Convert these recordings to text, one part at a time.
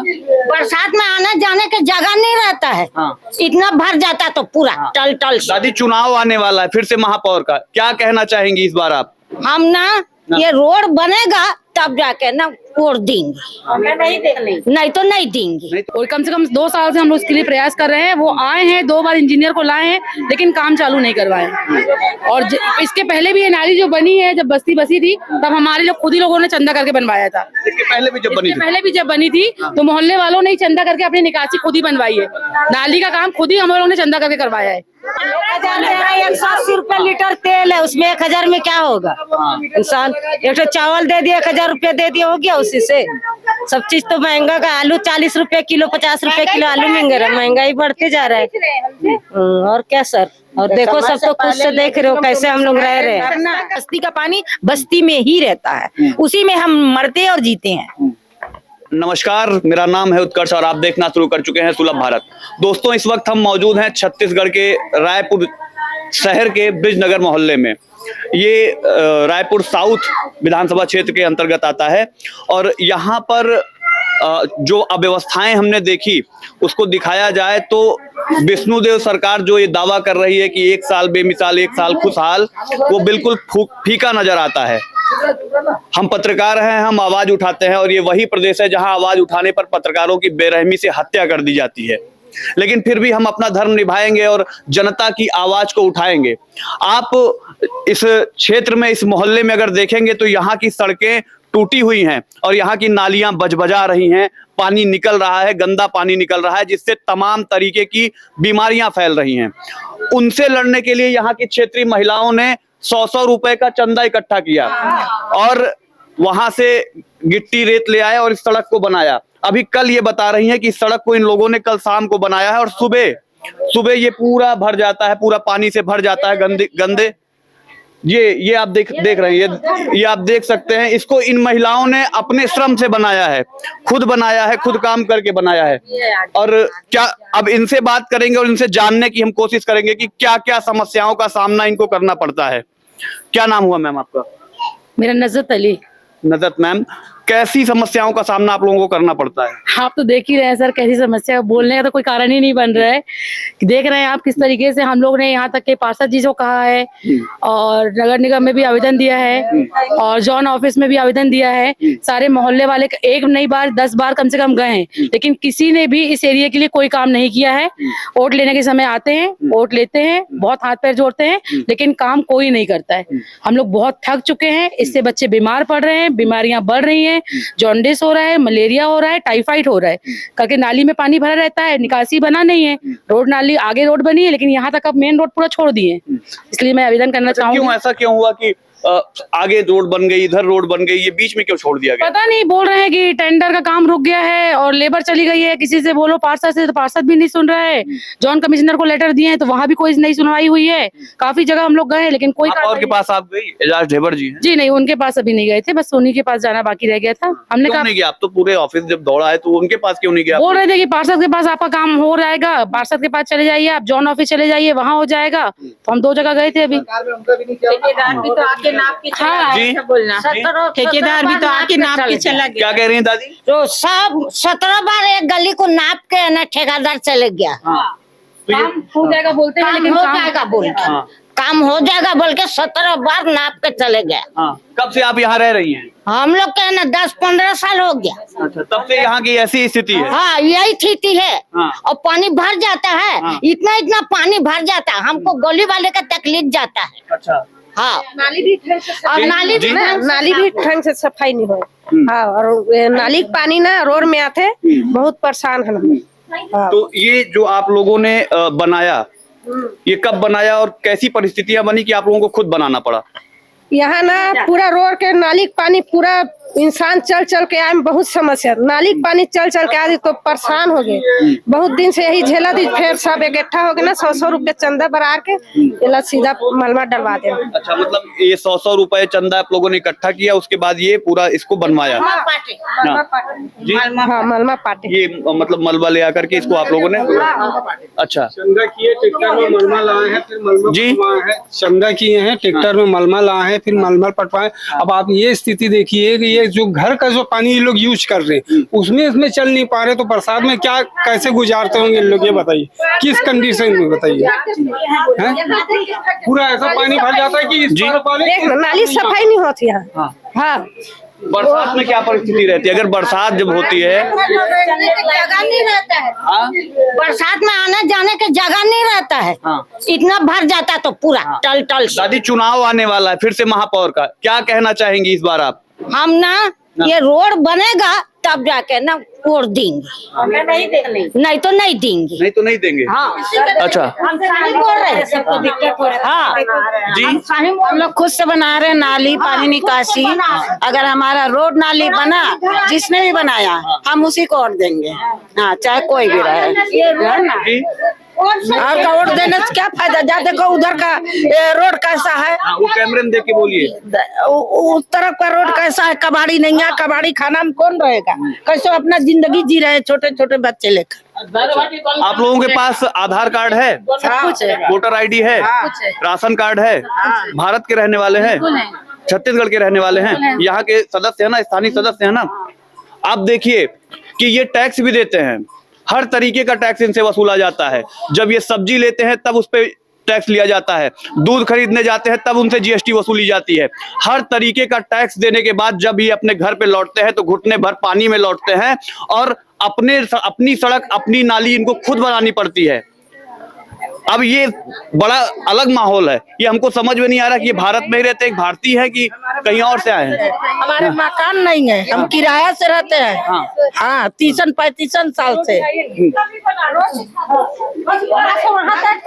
बरसात में आने जाने के जगह नहीं रहता है। इतना भर जाता तो पूरा टल टल से। दादी, चुनाव आने वाला है फिर से महापौर का, क्या कहना चाहेंगी इस बार आप? हम ना ये रोड बनेगा तब जाके ना वोट देंगे, नहीं तो नहीं देंगे। और कम से कम 2 साल से हम लोग इसके लिए प्रयास कर रहे हैं। वो आए हैं, 2 बार इंजीनियर को लाए हैं, लेकिन काम चालू नहीं करवाए। और इसके पहले भी ये नाली जो बनी है, जब बस्ती बसी थी तब हमारे लोग खुद ही लोगों ने चंदा करके बनवाया था। इसके पहले भी जब बनी थी तो मोहल्ले वालों ने ही चंदा करके अपनी निकासी खुद ही बनवाई है। नाली का काम खुद ही हम लोगों ने चंदा करके करवाया है। 180 रुपए लीटर तेल है, उसमें 1000 में क्या होगा? इंसान एक तो चावल दे दिया, 1000 रुपया दे दिया, हो गया उसी से। सब चीज तो महंगा का, आलू 40 रुपए किलो, 50 रुपए किलो आलू महंगा है, महंगाई बढ़ते जा रहा है। और क्या सर, और देखो सब तो खुद से देख रहे हो कैसे हम लोग रह रहे हैं। बस्ती का पानी बस्ती में ही रहता है, उसी में हम मरते और जीते हैं। नमस्कार, मेरा नाम है उत्कर्ष और आप देखना शुरू कर चुके हैं सुलभ भारत। दोस्तों, इस वक्त हम मौजूद हैं छत्तीसगढ़ के रायपुर शहर के ब्रिजनगर मोहल्ले में। ये रायपुर साउथ विधानसभा क्षेत्र के अंतर्गत आता है और यहाँ पर जो अव्यवस्थाएं हमने देखी उसको दिखाया जाए तो विष्णुदेव सरकार जो ये दावा कर रही है कि 1 साल बेमिसाल 1 साल खुशहाल, वो बिल्कुल फीका नजर आता है। हम पत्रकार हैं, हम आवाज उठाते हैं और ये वही प्रदेश है जहां आवाज उठाने पर पत्रकारों की बेरहमी से हत्या कर दी जाती है, लेकिन फिर भी हम अपना धर्म निभाएंगे और जनता की आवाज को उठाएंगे। आप इस क्षेत्र में, इस मोहल्ले में अगर देखेंगे तो यहाँ की सड़कें टूटी हुई हैं और यहाँ की नालियां बजबजा रही हैं, पानी निकल रहा है, गंदा पानी निकल रहा है, जिससे तमाम तरीके की बीमारियां फैल रही हैं। उनसे लड़ने के लिए यहाँ की क्षेत्रीय महिलाओं ने 100-100 रुपए का चंदा इकट्ठा किया और वहां से गिट्टी रेत ले आए और इस सड़क को बनाया। अभी कल ये बता रही हैं कि इस सड़क को इन लोगों ने कल शाम को बनाया है और सुबह ये पूरा भर जाता है, पूरा पानी से भर जाता है, गंदे ये आप देख रहे हैं, ये आप देख सकते हैं। इसको इन महिलाओं ने अपने श्रम से बनाया है, खुद काम करके बनाया है। और क्या अब इनसे बात करेंगे और इनसे जानने की हम कोशिश करेंगे कि क्या क्या समस्याओं का सामना इनको करना पड़ता है। क्या नाम हुआ मैम आपका? मेरा नजरत अली। नजरत मैम, कैसी समस्याओं का सामना आप लोगों को करना पड़ता है? आप तो देख ही रहे हैं सर, कैसी समस्या, बोलने का तो कोई कारण ही नहीं बन रहा है। देख रहे हैं आप किस तरीके से हम लोग ने यहाँ तक के पार्षद जी को कहा है और नगर निगम में भी आवेदन दिया है और जॉन ऑफिस में भी आवेदन दिया है। सारे मोहल्ले वाले एक नहीं बार 10 बार कम से कम गए हैं, लेकिन किसी ने भी इस एरिया के लिए कोई काम नहीं किया है। वोट लेने के समय आते हैं, वोट लेते हैं, बहुत हाथ पैर जोड़ते हैं, लेकिन काम कोई नहीं करता है। हम लोग बहुत थक चुके हैं, इससे बच्चे बीमार पड़ रहे हैं, बीमारियां बढ़ रही है, जॉन्डिस हो रहा है, मलेरिया हो रहा है, टाइफाइड हो रहा है, करके नाली में पानी भरा रहता है, निकासी बना नहीं है। रोड नाली आगे रोड बनी है, लेकिन यहाँ तक अब मेन रोड पूरा छोड़ दिए। इसलिए मैं आवेदन करना चाहूंगी। ऐसा क्यों हुआ कि आगे रोड बन गई, इधर रोड बन गई, ये बीच में क्यों छोड़ दिया गया? पता नहीं, बोल रहे हैं कि टेंडर का काम रुक गया है और लेबर चली गई है। किसी से बोलो पार्षद से, तो पार्षद भी नहीं सुन रहा है। जॉन कमिश्नर को लेटर दिए हैं तो वहाँ भी कोई नहीं सुनवाई हुई है। काफी जगह हम लोग गए हैं, लेकिन कोई और के पास आप गई? एजाज ढेबर जी हैं? जी नहीं, उनके पास अभी नहीं गए थे, बस सोनी के पास जाना बाकी रह गया था। हमने कहा नहीं गया, आप तो पूरे ऑफिस जब दौड़ा है तो उनके पास क्यों नहीं गया? बोल रहे थे कि पार्षद के पास आपका काम हो जाएगा, पार्षद के पास चले जाइए, आप जॉन ऑफिस चले जाइए, वहाँ हो जाएगा। तो हम 2 जगह गए थे अभी। ठेकेदार भी तो आके नाप के चला गया। क्या कह रही हैं दादी? तो सब 17 बार एक गली को नाप के ना ठेकेदार चले गया। काम हो जाएगा बोलते हैं, लेकिन हो जाएगा बोल के, काम हो जाएगा बोल के 17 बार नाप के चले गया। कब से आप यहाँ रह रही हैं? हम लोग के ना 10-15 साल हो गया। अच्छा, तब से यहाँ की ऐसी स्थिति है? हाँ, यही स्थिति है। और पानी भर जाता है, इतना पानी भर जाता है, हमको गली वाले का तकलीफ जाता है। अच्छा, हाँ, नाली भी नाली भी ढंग से सफाई नहीं हो। हाँ, और नाली का पानी ना रोड में आते बहुत परेशान है। तो ये जो आप लोगों ने बनाया, ये कब बनाया और कैसी परिस्थितियां बनी कि आप लोगों को खुद बनाना पड़ा? यहाँ ना पूरा रोड के नाली का पानी पूरा इंसान चल चल के आए में बहुत समस्या। नाली का पानी चल चल के आए तो परेशान हो गए। बहुत दिन से यही झेला दी, फिर सब इकट्ठा हो गए ना 100-100 रुपए चंदा बना के ये सीधा मलमा डलवा दे। अच्छा, मतलब ये 100-100 रुपए चंदा आप लोगों ने इकट्ठा किया, उसके बाद ये पूरा इसको बनवाया? जी हाँ, मलमा पाटे। ये मतलब मलबा ले आकर के इसको आप लोगों ने? अच्छा, चंदा किए, ट्रैक्टर में मलमा लाए हैं, फिर मलमा जी है। चंदा किए हैं, ट्रैक्टर में मलमा लाए हैं, फिर मलमा पटवाए। अब आप ये स्थिति देखिए कि ये ये जो घर का जो पानी ये लोग यूज कर रहे हैं उसमें इसमें चल नहीं पा रहे, तो बरसात में क्या कैसे गुजारते होंगे लोग, ये बताइए किस कंडीशन में, बताइए। पूरा ऐसा पानी भर जाता है कि नाली सफाई नहीं होती है। हाँ बरसात में क्या परिस्थिति रहती है? अगर बरसात जब होती है, जगह नहीं रहता है। बरसात में आने जाने के जगह नहीं रहता है। इतना भर जाता तो पूरा टल टल से। दादी चुनाव आने वाला है फिर से महापौर का, क्या कहना चाहेंगी इस बार आप? हम ना ये रोड बनेगा तब जाके ना वोट देंगे, नहीं तो नहीं देंगे। नहीं तो नहीं देंगे। हाँ अच्छा हम सही बोल रहे हैं, सबको दिक्कत हो रहा है। हाँ जी, हम लोग खुद से बना रहे हैं नाली पानी निकासी। अगर हमारा रोड नाली बना, जिसने भी बनाया हम उसी को वोट देंगे। हाँ चाहे कोई भी रहे। जी आपका वोट देने से क्या फायदा? जा देखो उधर का रोड कैसा है, वो कैमरे में देख के बोलिए। उस तरफ का रोड कैसा है, कबाड़ी नहीं है। कबाड़ी खाना में कौन रहेगा? कैसे अपना जिंदगी जी रहे छोटे छोटे बच्चे लेकर। आप लोगों के पास आधार कार्ड है, कुछ है, वोटर आईडी है, राशन कार्ड है, भारत के रहने वाले हैं, छत्तीसगढ़ के रहने वाले हैं, यहाँ के सदस्य है ना, स्थानीय सदस्य है ना। आप देखिए कि ये टैक्स भी देते हैं, हर तरीके का टैक्स इनसे वसूला जाता है। जब ये सब्जी लेते हैं तब उस पे टैक्स लिया जाता है, दूध खरीदने जाते हैं तब उनसे जीएसटी वसूली जाती है। हर तरीके का टैक्स देने के बाद जब ये अपने घर पे लौटते हैं तो घुटने भर पानी में लौटते हैं और अपनी सड़क अपनी नाली इनको खुद बनानी पड़ती है। अब ये बड़ा अलग माहौल है, ये हमको समझ में नहीं आ रहा कि ये भारत में ही रहते हैं, भारतीय है कि कहीं और से आए हैं। हमारे मकान नहीं है, हम किराया से रहते हैं। हाँ 30-35 साल से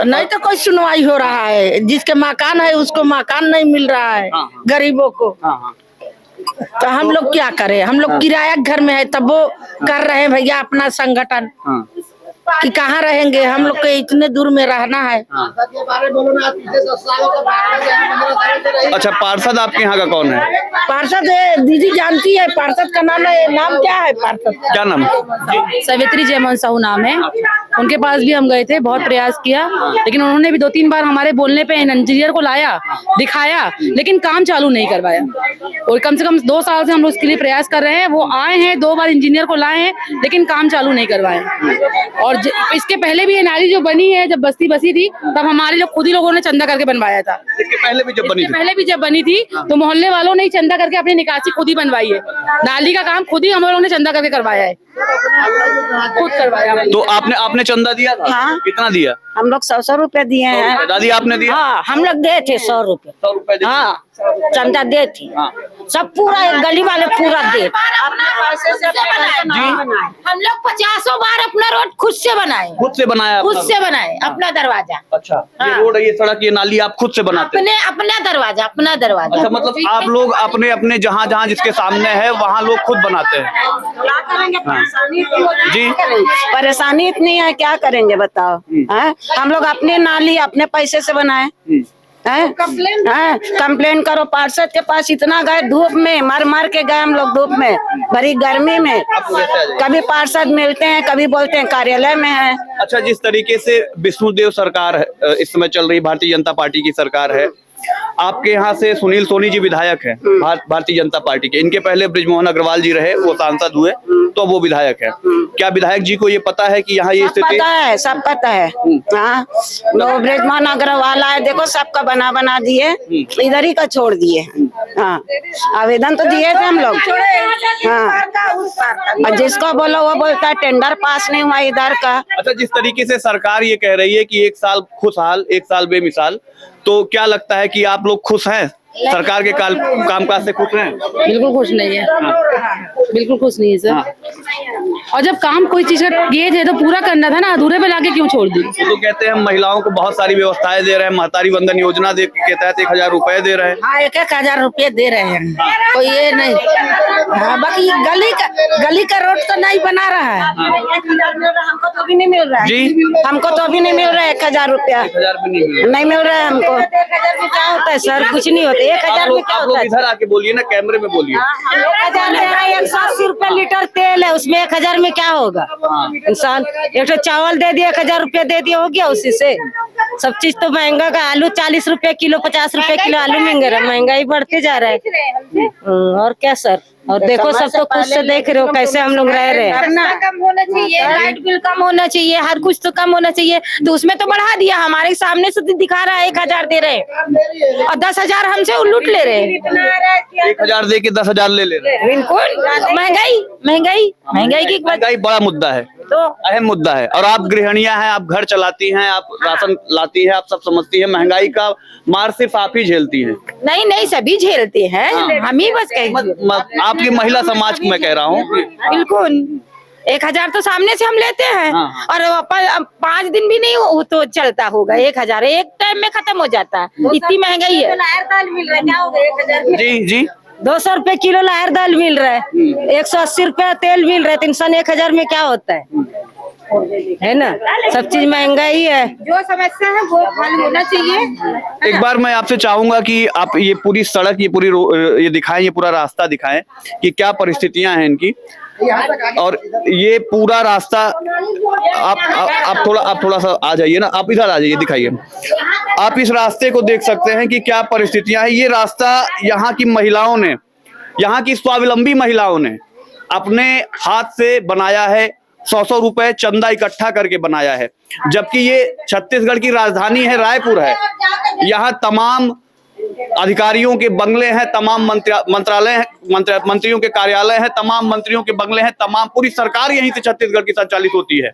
नहीं तो कोई सुनवाई हो रहा है। जिसके मकान है उसको मकान नहीं मिल रहा है, गरीबों को। तो हम लोग क्या करें? हम लोग किराया घर में है तब वो कर रहे हैं भैया अपना संगठन कि कहाँ रहेंगे, हम लोग को इतने दूर में रहना है। अच्छा पार्षद आपके यहाँ का कौन है? पार्षद दीदी जानती है, पार्षद का नाम है, नाम क्या है पार्षद? क्या नाम? सवित्री जयमोहन साहू नाम है। उनके पास भी हम गए थे, बहुत प्रयास किया, लेकिन उन्होंने भी 2-3 बार हमारे बोलने पे इंजीनियर को लाया, दिखाया, लेकिन काम चालू नहीं करवाया। और कम से कम 2 साल से हम लोग इसके लिए प्रयास कर रहे हैं। वो आए हैं, 2 बार इंजीनियर को लाए हैं, लेकिन काम चालू नहीं करवाया। और इसके पहले भी ये नाली जो बनी है, जब बस्ती बसी थी तब हमारे लोग खुद ही लोगों ने चंदा करके बनवाया था। इसके पहले भी जब बनी थी तो मोहल्ले वालों ने ही चंदा करके अपनी निकासी खुद ही बनवाई है। नाली का काम खुद ही हम लोगों ने चंदा करके करवाया है, खुद करवाया। तो आपने चंदा दिया था? हाँ। कितना दिया? हम लोग 100 रुपए दिए हैं। दादी आपने दिया? हाँ हम लोग दे थे 100 रुपए। 100 रुपए दिए? हाँ चंदा दे थी। सब पूरा गली वाले पूरा दे। अपने पैसे से हम लोग 50 बार अपना रोड खुद से बनाए, खुद से बनाया? खुद से बनाए अपना दरवाजा। अच्छा ये रोड ये सड़क ये नाली आप खुद से बनाते हैं? अपना दरवाजा, अपना दरवाजा। अच्छा मतलब आप लोग अपने अपने जहाँ जहाँ जिसके सामने है वहाँ लोग खुद बनाते हैं? क्या करेंगे? जी परेशानी इतनी है, क्या करेंगे बताओ? हम लोग अपने नाली अपने पैसे से बनाए। कंप्लेन करो पार्षद के पास, इतना गए धूप में, मार मार के गए हम लोग धूप में, बड़ी गर्मी में। कभी पार्षद मिलते हैं, कभी बोलते हैं कार्यालय में है। अच्छा जिस तरीके से विष्णुदेव सरकार है इस समय चल रही, भारतीय जनता पार्टी की सरकार है, आपके यहाँ से सुनील सोनी जी विधायक हैं भारतीय जनता पार्टी के, इनके पहले बृजमोहन अग्रवाल जी रहे, वो सांसद हुए तो वो विधायक है। क्या विधायक जी को ये पता है कि यहाँ ये स्थिति? पता है, सब पता है। हाँ तो बृजमोहन अग्रवाल आए, देखो सबका बना दिए, इधर ही का छोड़ दिए। हाँ आवेदन तो दिए थे हम लोग। हाँ और जिसको बोलो वो बोलता है टेंडर पास नहीं हुआ इधर का। अच्छा जिस तरीके से सरकार ये कह रही है कि 1 साल खुशहाल 1 साल बेमिसाल, तो क्या लगता है कि आप लोग खुश हैं? सरकार के कामकाज से खुश हैं? बिल्कुल खुश नहीं है। बिल्कुल खुश नहीं है सर। और जब काम कोई चीज का किए थे तो पूरा करना था ना, अधूरे पे लाके क्यों छोड़ दी? तो कहते हैं हम महिलाओं को बहुत सारी व्यवस्थाएं दे रहे हैं, महतारी वंदन योजना के तहत 1000 रुपए दे रहे हैं। हाँ 1-1000 रुपये दे रहे हैं, कोई ये नहीं। हाँ बाकी गली का रोड तो नहीं बना रहा है। हमको तो अभी नहीं मिल रहा है जी, हमको तो अभी नहीं मिल रहा है 1000 रुपया। 1000 भी नहीं मिल रहा है हमको। 1000 में क्या होता है सर? कुछ नहीं होता। 1000 में क्या होता है? इधर आके बोलिए ना, कैमरे में बोलिए। 1000 में 180 रुपए लीटर तेल है, उसमें 1000 में क्या होगा? इंसान एक तो चावल दे दिया, 1000 रुपया दे दिया, हो गया उसी से। सब चीज तो महंगा का, आलू 40 रुपए किलो, 50 रुपए किलो आलू महंगाई बढ़ते जा रहा है। और क्या सर? और देखो सब तो खुद से देख रहे हो कैसे हम लोग रह रहे हैं। कम होना चाहिए, लाइट बिल कम होना चाहिए, हर कुछ तो कम होना चाहिए। तो उसमें तो बढ़ा दिया, हमारे सामने से तो दिखा रहा है 1000 दे रहे हैं और 10,000 हमसे लूट ले रहे हैं। 1000 दे के 10,000 ले रहे हैं। बिल्कुल महंगाई महंगाई महंगाई की महंगाई बड़ा मुद्दा है, तो अहम मुद्दा है। और आप गृहिणियां हैं, आप घर चलाती हैं, आप राशन लाती हैं, आप सब समझती हैं महंगाई का मार सिर्फ आप ही झेलती हैं। नहीं नहीं सभी झेलते हैं, हम ही बस कहेंगे। आपकी महिला समाज को मैं कह रहा हूँ। बिल्कुल 1000 तो सामने से हम लेते हैं और 5 दिन भी नहीं हो तो चलता होगा। 1000 एक टाइम में खत्म हो जाता है, इतनी महंगाई है। जी जी 200 रुपए किलो लाहर दाल मिल रहा है, 180 रुपए तेल मिल रहा है, तो इंसान 1000 में क्या होता है ना। सब चीज महंगाई है। जो समस्या है वो हल होना चाहिए। एक बार मैं आपसे चाहूंगा कि आप ये पूरी सड़क, ये दिखाएं, ये पूरा रास्ता दिखाएं कि क्या परिस्थितियां हैं इनकी। और ये पूरा रास्ता आप थोड़ा सा आ जाइए ना, आप इधर आ जाइए, दिखाइए। आप इस रास्ते को देख सकते हैं कि क्या परिस्थितियां हैं। ये रास्ता यहाँ की महिलाओं ने, यहाँ की स्वावलंबी महिलाओं ने अपने हाथ से बनाया है। 100 रुपए चंदा इकट्ठा करके बनाया है। जबकि ये छत्तीसगढ़ की राजधानी है, रायपुर है। यहाँ तमाम अधिकारियों के बंगले हैं, तमाम मंत्रालय हैं, मंत्रियों के कार्यालय हैं, तमाम मंत्रियों के बंगले हैं, तमाम पूरी सरकार यहीं से छत्तीसगढ़ की संचालित होती है।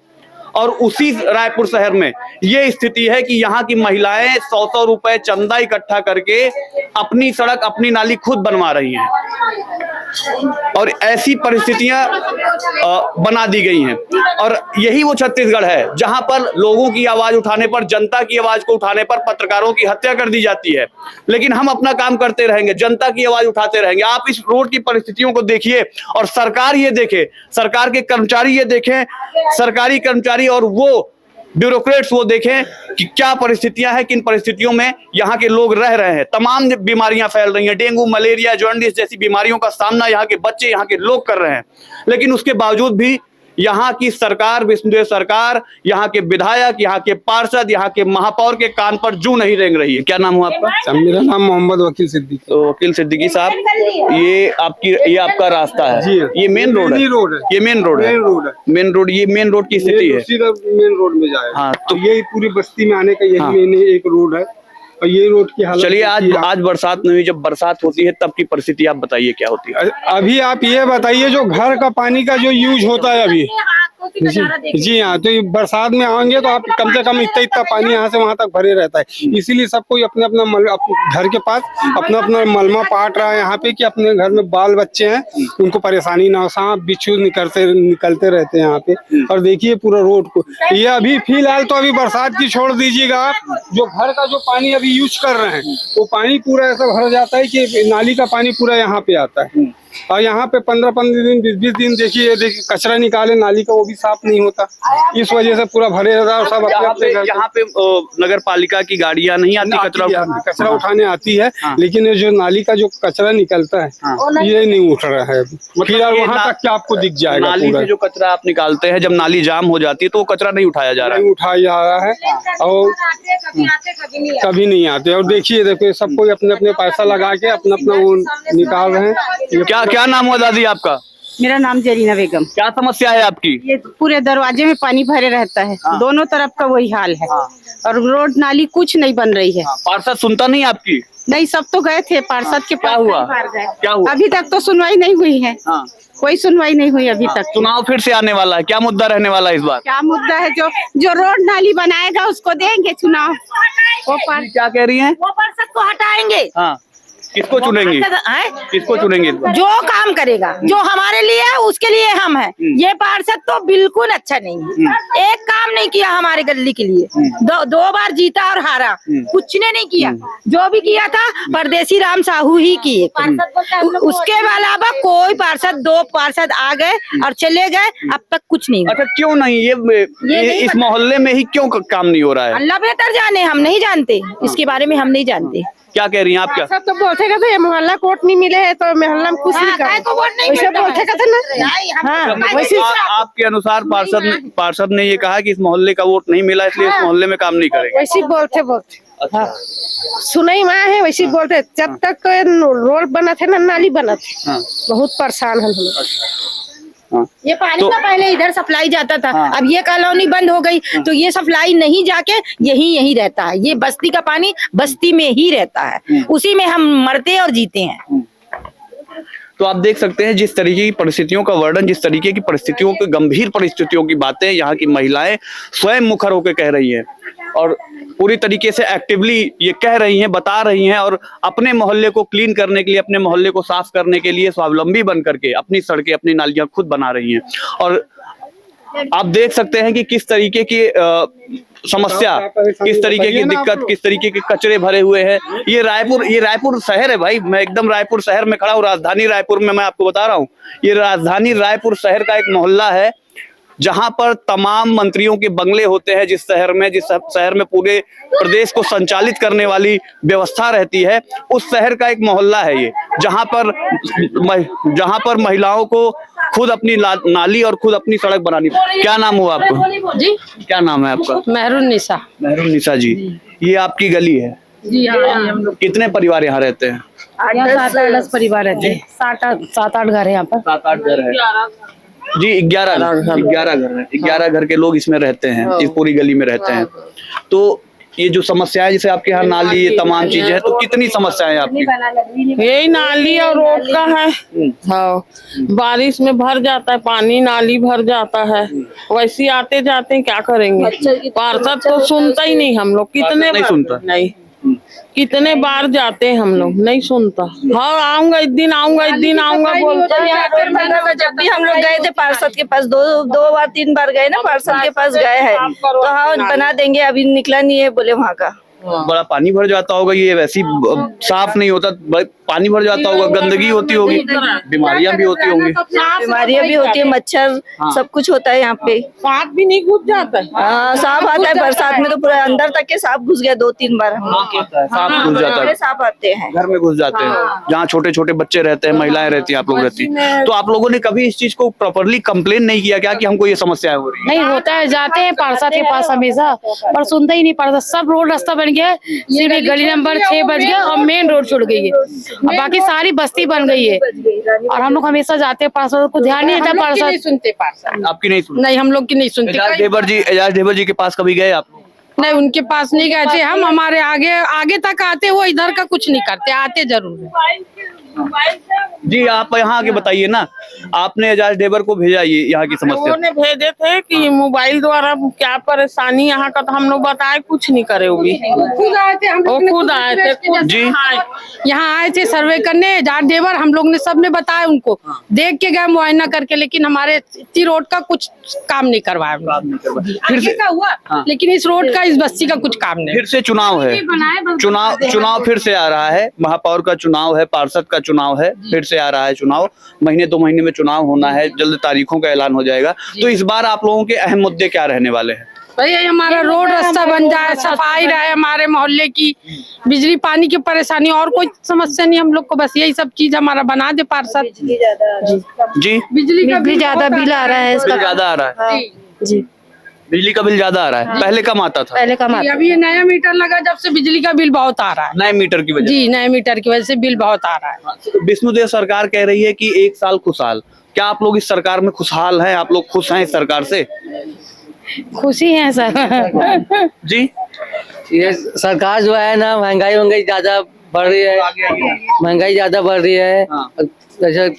और उसी रायपुर शहर में ये स्थिति है कि यहाँ की महिलाएं 100 रुपए चंदा इकट्ठा करके अपनी सड़क, अपनी नाली खुद बनवा रही हैं। और ऐसी परिस्थितियां बना दी गई हैं। और यही वो छत्तीसगढ़ है जहां पर लोगों की आवाज उठाने पर, जनता की आवाज को उठाने पर पत्रकारों की हत्या कर दी जाती है। लेकिन हम अपना काम करते रहेंगे, जनता की आवाज उठाते रहेंगे। आप इस रोड की परिस्थितियों को देखिए और सरकार ये देखे, सरकार के कर्मचारी ये देखें, सरकारी कर्मचारी और वो ब्यूरोक्रेट्स वो देखें कि क्या परिस्थितियां हैं, किन परिस्थितियों में यहाँ के लोग रह रहे हैं। तमाम बीमारियां फैल रही हैं, डेंगू, मलेरिया, जॉन्डिस जैसी बीमारियों का सामना यहाँ के बच्चे, यहाँ के लोग कर रहे हैं। लेकिन उसके बावजूद भी यहाँ की सरकार, विष्णुदेव सरकार, यहाँ के विधायक, यहाँ के पार्षद, यहाँ के महापौर के कान पर जू नहीं रेंग रही है। क्या नाम हुआ आपका? मेरा नाम मोहम्मद वकील सिद्दीकी। तो वकील सिद्दीकी साहब, ये आपका रास्ता है, ये मेन रोड है, ये मेन रोड है, मेन रोड, ये मेन रोड की स्थिति है। सीधा मेन रोड में जाए। हाँ, तो यही पूरी बस्ती में आने का यही मेन एक रोड है और ये रोड की हालत। चलिए, आज बरसात नहीं हुई, जब बरसात होती है तब की परिस्थिति आप बताइए क्या होती है। अभी आप ये बताइए, जो घर का पानी का जो यूज होता है अभी, जी हाँ, तो बरसात में आएंगे तो आप कम से कम इतना पानी यहाँ से वहाँ तक भरे रहता है। इसीलिए सब कोई अपने घर के पास अपना मलमा पाट रहा है यहाँ पे कि अपने घर में बाल बच्चे हैं उनको परेशानी ना हो। सांप बिच्छू निकलते रहते हैं यहाँ पे। और देखिए पूरा रोड को, ये अभी फिलहाल तो अभी बरसात की छोड़ दीजिएगा आप, जो घर का जो पानी अभी यूज कर रहे हैं वो पानी पूरा ऐसा भर जाता है कि नाली का पानी पूरा यहाँ पे आता है। और यहाँ पे 15-15 दिन 20-20 दिन देखिए कचरा निकाले नाली का, वो भी साफ नहीं होता। इस वजह से पूरा भरे रहता है और सब अपने यहाँ पे नगर पालिका की गाड़ियाँ नहीं आती कचरा उठाने आती है। लेकिन ये जो नाली का जो कचरा निकलता है ये नहीं उठ रहा है। फिलहाल वहाँ तक क्या आपको दिख जाएगा। नाली से जो कचरा आप निकालते हैं, जब नाली जाम हो जाती है तो वो कचरा नहीं उठाया जा रहा है, उठाया जा रहा है और कभी नहीं आते। और देखिए सब कोई अपने अपने पैसा लगा के अपना वो निकाल रहे हैं। क्या नाम हुआ दादी आपका? मेरा नाम जरीना बेगम। क्या समस्या है आपकी? ये पूरे दरवाजे में पानी भरे रहता है। दोनों तरफ का वही हाल है। और रोड नाली कुछ नहीं बन रही है। पार्षद सुनता नहीं आपकी? नहीं, सब तो गए थे पार्षद के पास। क्या हुआ? अभी तक तो सुनवाई नहीं हुई है। कोई सुनवाई नहीं हुई अभी तक। चुनाव फिर से आने वाला है, क्या मुद्दा रहने वाला है इस बार? क्या मुद्दा है? जो रोड नाली बनाएगा उसको देंगे चुनाव। वो क्या कह रही है? वो पार्षद को हटाएंगे। हाँ, किसको चुनेंगे? किसको चुनेंगे? जो काम करेगा, जो हमारे लिए है उसके लिए हम हैं। ये पार्षद तो बिल्कुल अच्छा नहीं है। एक काम नहीं किया हमारे गली के लिए। दो बार जीता और हारा, कुछ ने नहीं किया। जो भी किया था परदेसी राम साहू ही किए। उसके अलावा कोई पार्षद, 2 पार्षद आ गए और चले गए, अब तक कुछ नहीं। अच्छा, क्यों नहीं? ये इस मोहल्ले में ही क्यों काम नहीं हो रहा है? अल्लाह बेहतर जाने, हम नहीं जानते, इसके बारे में हम नहीं जानते। क्या कह रही हैं आप? क्या सब तो बोलते कहते ये मोहल्ला कोर्ट नहीं मिले है तो मोहल्ला में कुछ नहीं कर वैसे बोलते कहते ना। हाँ वैसे आपके अनुसार पार्षद ने ये कहा कि इस मोहल्ले का वोट नहीं मिला इसलिए इस मोहल्ले में काम नहीं करेंगे। वैसे बोलते हाँ सुनाई माँ है वैसे बोलते। जब तक तो ये रोड बना थे ना नाली बना थे बहुत परेशान हम लोग। ये पानी का पहले इधर सप्लाई जाता था, अब ये कॉलोनी बंद हो गई तो ये सप्लाई नहीं जाके यही रहता है। ये बस्ती का पानी बस्ती में ही रहता है, उसी में हम मरते और जीते हैं। तो आप देख सकते हैं जिस तरीके की परिस्थितियों का वर्णन, जिस तरीके की परिस्थितियों की गंभीर परिस्थितियों की बातें यहाँ की महिलाएं स्वयं मुखर होकर कह रही हैं और पूरी तरीके से एक्टिवली ये कह रही हैं, बता रही हैं और अपने मोहल्ले को क्लीन करने के लिए, अपने मोहल्ले को साफ करने के लिए स्वावलंबी बन करके अपनी सड़कें, अपनी नालियां खुद बना रही हैं। और आप देख सकते हैं कि किस तरीके की समस्या, किस तरीके की दिक्कत, किस तरीके के कचरे भरे हुए हैं। ये रायपुर शहर है भाई, मैं एकदम रायपुर शहर में खड़ा हूँ, राजधानी रायपुर में। मैं आपको बता रहा हूँ ये राजधानी रायपुर शहर का एक मोहल्ला है जहां पर तमाम मंत्रियों के बंगले होते हैं। जिस शहर में पूरे प्रदेश को संचालित करने वाली व्यवस्था रहती है, उस शहर का एक मोहल्ला है ये, जहां पर महिलाओं को खुद अपनी नाली और खुद अपनी सड़क बनानी। क्या नाम हुआ आपको? जी क्या नाम है आपका? मेहरून निशा। मेहरून निशा जी, ये आपकी गली है? जी हाँ, हम लोग कितने परिवार यहाँ रहते हैं? 7-8 परिवार रहते हैं। 7-8 घर है यहाँ पर। 7-8 घर है जी। 11 घर है। 11 घर के लोग इसमें रहते हैं, इस पूरी गली में रहते हैं। तो ये जो समस्याएं जैसे आपके यहाँ नाली, ये तमाम चीजें हैं, तो कितनी समस्याएं हैं आपकी? यही नाली और रोड का है। हाँ, बारिश में भर जाता है पानी, नाली भर जाता है, वैसे आते जाते हैं, क्या करेंगे? पार्षद तो सुनता ही नहीं हम लोग। कितने नहीं सुनता? नहीं, कितने बार जाते हैं हम लोग, नहीं सुनता। हाँ आऊंगा एक दिन, बोलता है। जब भी हम लोग गए थे पार्षद के पास, 2-3 बार गए ना, पार्षद के पास गए हैं तो हाँ बना देंगे, अभी निकला नहीं है बोले वहाँ का। बड़ा पानी भर जाता होगा, ये वैसी साफ नहीं होता, पानी भर जाता होगा, गंदगी होती होगी, बीमारियां भी होती होंगी। बीमारियां भी होती है, मच्छर सब कुछ होता है यहाँ पे। सांप भी नहीं घुस जाता है। हाँ सांप आता है, बरसात में तो पूरा अंदर तक के सांप घुस गया 2-3 बार हम लोग के। सांप घुस जाता है, सांप आते हैं, घर में घुस जाते हैं, जहाँ छोटे छोटे बच्चे रहते हैं, महिलाएं रहती हैं, आप लोग रहती हैं। तो आप लोगों ने कभी इस चीज को प्रॉपरली कंप्लेन नहीं किया क्या कि हमको ये समस्या हो रही है? नहीं होता है, जाते हैं पार्षद के पास हमेशा, पर सुनता ही नहीं पार्षद। सब रोड रास्ता बन गया, सिर्फ गली नंबर 6 बच गया और मेन रोड छुड़ गई है, और बाकी सारी बस्ती बन गई है। और हम लोग हमेशा जाते हैं, पार्षद को ध्यान नहीं देता। पार्षद सुनते पार्षद आपकी नहीं सुनते? नहीं, हम लोग की नहीं सुनते। एजाज ढेबर जी के पास कभी गए आप? नहीं, उनके पास नहीं गए थे हम। हमारे आगे तक आते, वो इधर का कुछ नहीं करते, आते जरूर है। जी आप यहाँ आके बताइए ना, आपने एजाज ढेबर को भेजा ये यहाँ की समस्या? उन्होंने भेजे थे कि मोबाइल द्वारा क्या परेशानी यहाँ का, तो हम लोग बताए, कुछ नहीं करे। वो भी खुद आए थे, हम लोग खुद आए थे जी। यहाँ आए थे सर्वे करने एजाज ढेबर, हम लोग ने सबने बताया उनको, देख के गए मुआयना करके, लेकिन हमारे इतनी रोड का कुछ काम नहीं करवाया। फिर से का हुआ, लेकिन इस रोड का, इस बस्ती का कुछ काम नहीं। फिर से चुनाव है, चुनाव फिर से आ रहा है, महापौर का चुनाव है, पार्षद का चुनाव है, फिर से आ रहा है चुनाव। महीने 2 महीने में चुनाव होना है, जल्द तारीखों का ऐलान हो जाएगा। तो इस बार आप लोगों के अहम मुद्दे क्या रहने वाले हैं? भाई हमारा रोड रास्ता बन जाए, सफाई रहे हमारे मोहल्ले की, बिजली पानी की परेशानी, और कोई समस्या नहीं हम लोग को, बस यही सब चीज हमारा बना दे पार्षद। जी बिजली का बिल ज्यादा बिल आ रहा है, बिल ज्यादा आ रहा है जी, बिजली का बिल ज्यादा आ रहा है, पहले कम आता था। पहले कम आता। अभी ये नया मीटर लगा जब से बिजली का बिल बहुत आ रहा है, नए मीटर की वजह जी, नए मीटर की वजह से बिल बहुत आ रहा है। विष्णुदेव सरकार कह रही है कि 1 साल खुशहाल। क्या आप लोग इस सरकार में खुशहाल हैं? आप लोग खुश हैं इस सरकार से? खुशी है सर। जी, ये सरकार जो है ना, महंगाई ज्यादा बढ़ रही है, महंगाई ज्यादा बढ़ रही है। जैसे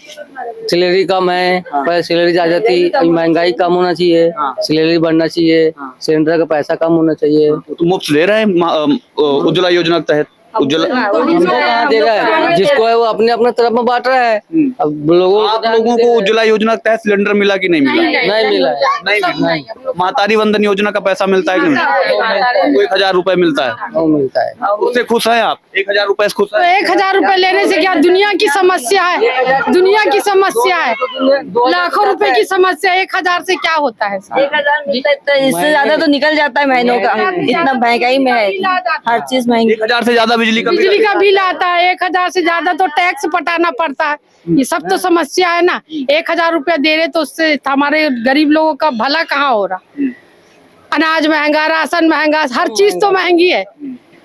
सैलरी कम है, पहले सैलरी ज्यादा थी, अभी महंगाई कम होना चाहिए, सैलरी बढ़ना चाहिए, सिलेंडर का पैसा कम होना चाहिए। तो मुफ्त दे रहे हैं उज्ज्वला योजना के तहत? उज्ज्वला हमको कहाँ दे रहा है, जिसको है वो अपने अपने तरफ में बांट रहा है। अब आप लोगों को उज्ज्वला योजना के तहत सिलेंडर मिला कि नहीं मिला? नहीं मिला, नहीं मिला। महतारी वंदन योजना का पैसा मिलता है कि नहीं? 1000 रुपए मिलता है, वो मिलता है। उससे खुश हैं आप? 1000 रुपए से खुश तो हैं? 1000 रुपए लेने से क्या दुनिया की समस्या है, दुनिया की समस्या है, लाखों रुपए की समस्या, 1000 से क्या होता है? 1000 मिलता है तो इससे ज्यादा तो निकल जाता है महीनों का, इतना महंगाई में है, हर चीज महंगी। 1000 से ज्यादा बिजली का बिजली का बिल आता है 1000 से ज्यादा, तो टैक्स पटाना पड़ता है। ये सब तो समस्या है ना। 1000 रुपया दे रहे तो उससे हमारे गरीब लोगों का भला कहाँ हो रहा। अनाज महंगा, राशन महंगा, हर चीज तो महंगी है।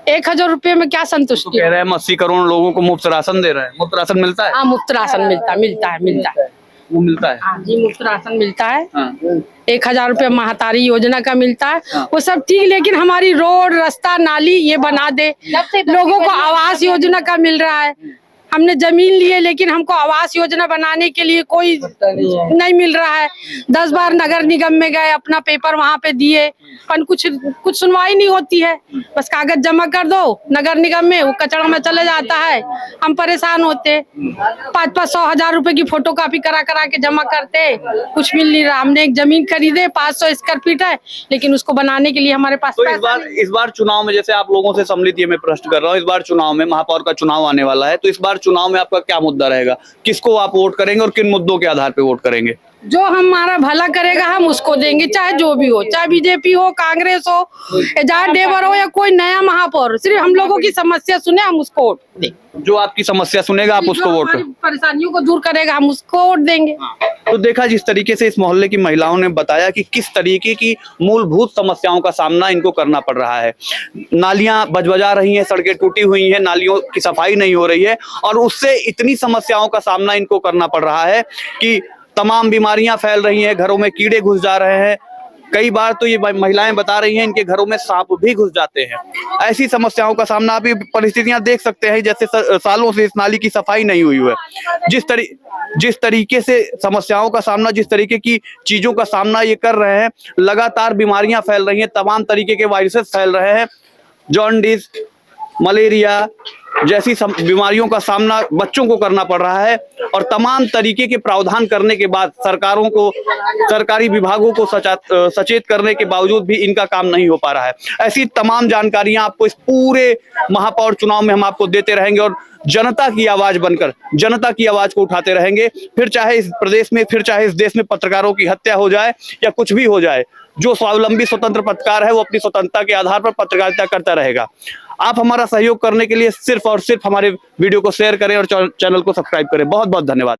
1000 रुपये में क्या संतुष्टि? कह रहे हैं 80 करोड़ लोगों को मुफ्त राशन दे रहे हैं। मुफ्त राशन मिलता है? हाँ, मुफ्त राशन मिलता है। वो मिलता है। हाँ जी, मुफ्त राशन मिलता है। हाँ। 1000 रुपये महातारी योजना का मिलता है। वो सब ठीक, लेकिन हमारी रोड, रास्ता, नाली ये बना दे। लोगों को आवास योजना का मिल रहा है। हमने जमीन ली है, लेकिन हमको आवास योजना बनाने के लिए कोई नहीं मिल रहा है। 10 बार नगर निगम में गए, अपना पेपर वहाँ पे दिए, पर कुछ सुनवाई नहीं होती है। बस कागज जमा कर दो नगर निगम में, वो कचरा में चले जाता है। हम परेशान होते, 500-500 हजार रुपए की फोटो कॉपी करा के जमा करते, कुछ मिल नहीं रहा। हमने एक जमीन खरीदे 500 स्क्वायर फीट है, लेकिन उसको बनाने के लिए हमारे पास तो इस बार चुनाव में, जैसे आप लोगों से सम्मिलित ये मैं प्रश्न कर रहा हूँ, इस बार चुनाव में महापौर का चुनाव आने वाला है, तो इस बार चुनाव में आपका क्या मुद्दा रहेगा? किसको आप वोट करेंगे और किन मुद्दों के आधार पे वोट करेंगे? जो हमारा भला करेगा हम उसको देंगे, चाहे जो भी हो, चाहे बीजेपी हो, कांग्रेस हो, एजाज देवर हो या कोई नया महापौर। सिर्फ हम लोगों की समस्या सुने, हम उसको वोट देंगे। जो आपकी समस्या सुनेगा आप उसको वोट करेंगे। परेशानियों को दूर करेगा हम उसको वोट देंगे। तो देखा जिस तरीके से इस मोहल्ले की महिलाओं ने बताया कि किस तरीके की मूलभूत समस्याओं का सामना इनको करना पड़ रहा है। नालियां बजबजा रही हैं, सड़कें टूटी हुई हैं, नालियों की सफाई नहीं हो रही है, और उससे इतनी समस्याओं का सामना इनको करना पड़ रहा है कि तमाम बीमारियां फैल रही हैं, घरों में कीड़े घुस जा रहे हैं। कई बार तो ये महिलाएं बता रही हैं इनके घरों में सांप भी घुस जाते हैं। ऐसी समस्याओं का सामना, आप परिस्थितियां देख सकते हैं, जैसे सालों से इस नाली की सफाई नहीं हुई है। जिस तरीके से समस्याओं का सामना, जिस तरीके की चीजों का सामना ये कर रहे हैं, लगातार बीमारियां फैल रही हैं, तमाम तरीके के वायरसेस फैल रहे हैं। जॉन्डिस, मलेरिया जैसी बीमारियों का सामना बच्चों को करना पड़ रहा है, और तमाम तरीके के प्रावधान करने के बाद, सरकारों को, सरकारी विभागों को सचेत करने के बावजूद भी इनका काम नहीं हो पा रहा है। ऐसी तमाम जानकारियां आपको इस पूरे महापौर चुनाव में हम आपको देते रहेंगे, और जनता की आवाज बनकर जनता की आवाज को उठाते रहेंगे। फिर चाहे इस प्रदेश में, फिर चाहे इस देश में पत्रकारों की हत्या हो जाए या कुछ भी हो जाए, जो स्वावलंबी स्वतंत्र पत्रकार है वो अपनी स्वतंत्रता के आधार पर पत्रकारिता करता रहेगा। आप हमारा सहयोग करने के लिए सिर्फ और सिर्फ हमारे वीडियो को शेयर करें और चैनल को सब्सक्राइब करें। बहुत बहुत धन्यवाद।